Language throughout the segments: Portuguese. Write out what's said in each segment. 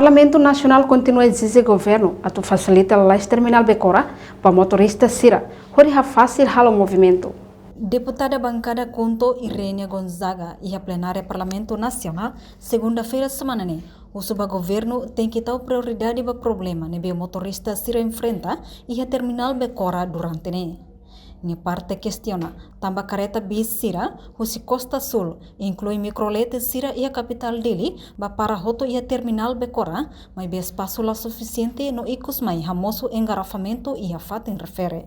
Parlamento Nacional continua a exigir governo a facilitar a terminal Becora para motoristas Sira, onde é fácil o movimento. Deputada bancada Conto Irene Gonzaga e a plenária Parlamento Nacional, segunda-feira semana né, o subgoverno tem que dar prioridade para o problema que o motorista Sira enfrenta e a terminal Becora durante né. Ni parte questiona, tamba careta bis Sira, o si Costa Sul, inclui microlete Sira e a capital dele, para roto e a terminal Becora, mas bem espaço lá suficiente no icos mais famoso engarrafamento e a fato refere.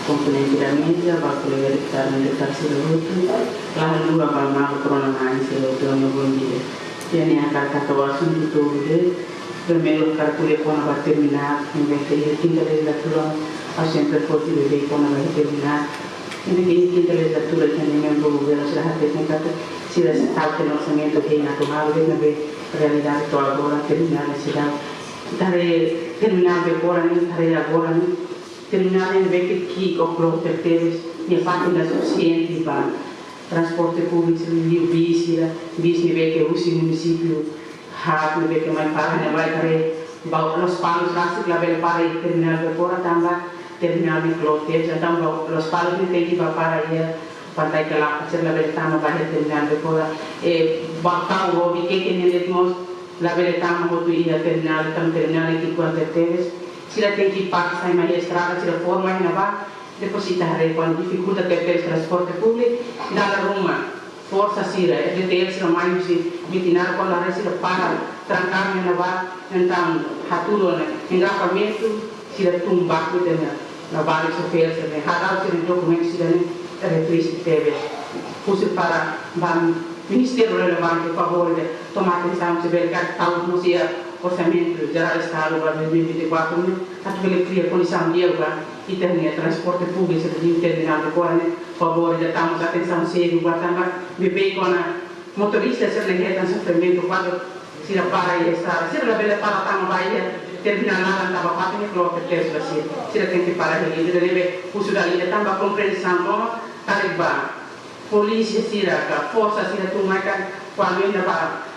Componente da mídia, vai colega de estar no terceiro grupo, lá no lugar para mal coronavírus, eu não vou dizer. E a minha carta que eu assunto todo primeiro calculei quando vai terminar, em vez de quinta legislatura, a sempre fosse ver quando vai terminar. Em vez de quinta legislatura, que nem membro do governo, se a técnica, se a tal que orçamento que na tomada, deve haver realidade toda agora, terminar a cidade. Terminar agora, terminar em vez que o bloco teve e a parte da suficiente para transporte público, o bis nível que o município rápido, nível que mais para vai para os palos lá se clavel para terminar agora também terminar de clote, então os palos que tem que para aí para que lá se clavel também vai terminar agora e bacau o que nem ele la verità molto ia terminale che quando teve se la tem que passar mais estrada se la forma ainda vai depositar quando dificulta ter transporte público dalla Roma força sira e de ter se mais mitinar quando a se para trancar ainda vai então haturo engarrafamento se la tumba com na vale sofrer se hadal se documento se la retriste teve fosse para Ministério relevante a favor de tomar atenção se verificar tal como se orçamento geral do Estado para 2024 a criar condição de e ter transporte público de terminal de Corne a favor de tomar atenção sério para viver com a motorista se não sofrimento quando se para e está se não bela para tamo vai terminar nada estava fazendo coloca texto assim se tem que parar ele deve uso da linha tamba compreensão como arribar polícia siraca, força sira tumakan quando ainda vai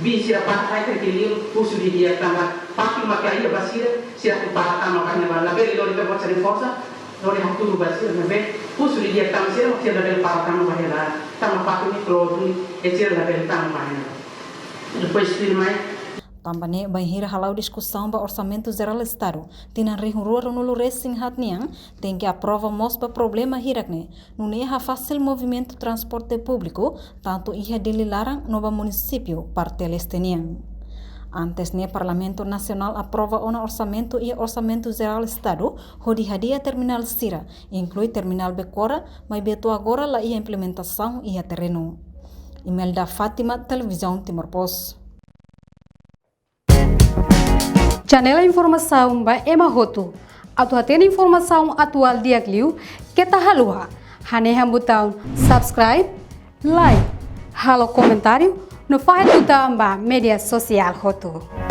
bisira para que ele uso de dia também parte uma caída basira sira tu para tama vai na bela lori vai botar força lori haturu basira na bela uso de dia também sira bela para tama vai lá tama parte micro e sira bela tama vai depois firma também vai hira halau discussão para orçamento geral do Estado. Tinan rihurua no racing hatniang tem que aprova mos para problema hirakne. Não é fácil movimento transporte público, tanto ia delilarang nova município parte lesteniang. Antes ne Parlamento Nacional aprova o orçamento e orçamento geral do Estado, hodi hadia terminal Sira, inclui terminal Becora, mas beto agora la ia implementação ia terreno. Imelda Fátima, Televisão Timor-Post. Janela informação ba Emma Hotu. Atu hatena informação atual dia kliu kita halua. Hane botão subscribe, like, halo comentário no faz do media social Hotu.